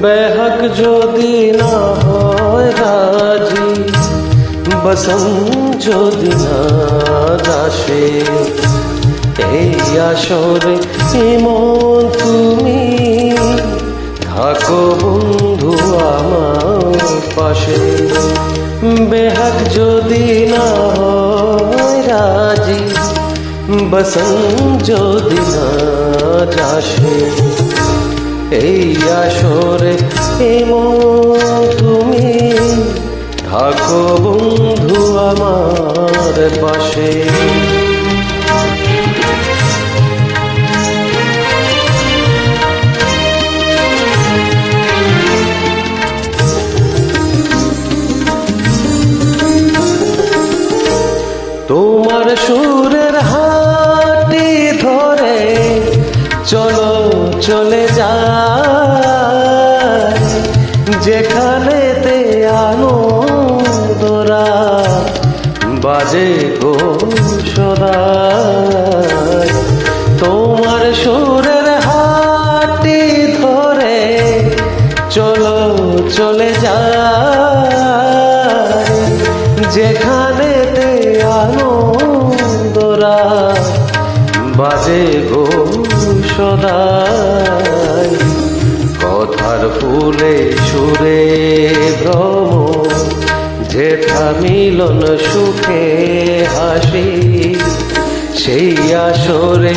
বেহক যদি না হয় রাজি, বসন যদি না দাসে, এই আসরে এমন তুমি থাকো বন্ধু আমার পাশে। বেহক যদি না হয় রাজি, বসন যদি না দাসে, এই আসরে এমন তুমি থাকো বন্ধু আমার পাশে। তোমার সুরের হাটি ধরে চলো চলে যায়, যেখানেতে আনন্দরা বাজে গো সদাই। তোমার সুরের হাটি ধরে চলো চলে যায়, যেখানেতে আনন্দরা বাজে গো সদাই। কথার ফুলে সুরে ভ্রম, যেথা মিলন সুখে হাসি, সেই আসরে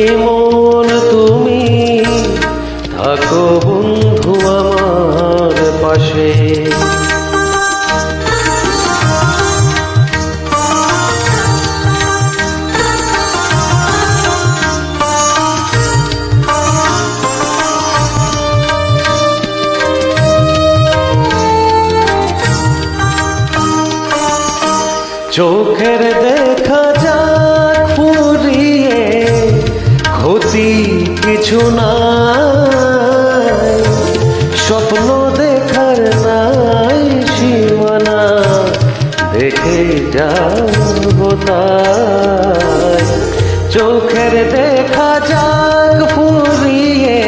এমন তুমি থাকো বন্ধু আমার পাশে। চোখের দেখা যাক ফুরিয়ে, ক্ষতি কিছু নাই, স্বপ্ন দেখার নাই সীমানা, দেখে যাব তাই। চোখের দেখা যাক ফুরিয়ে,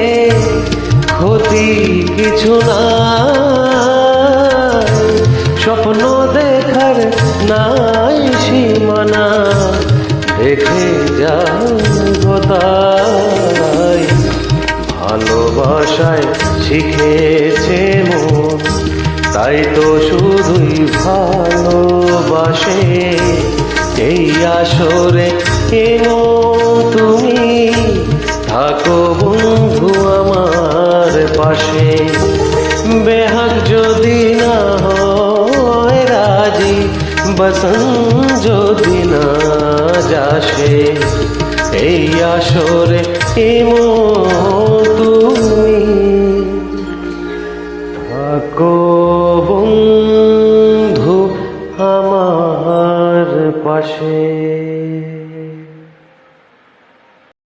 ক্ষতি কিছু নাই, স্বপ্ন দেখার নাই সীমানা, দেখে যাব তাই। ভালোবাসায় শিখেছে মন, তাই তো শুধুই ভালোবাসে, এই আসরে এমন তুমি থাকো বন্ধু আমার পাশে। বেহক যদি না হয় রাজি, বসন যদি না যাসে, এই আসরে এমন তুমি থাকো বন্ধু আমার পাশে।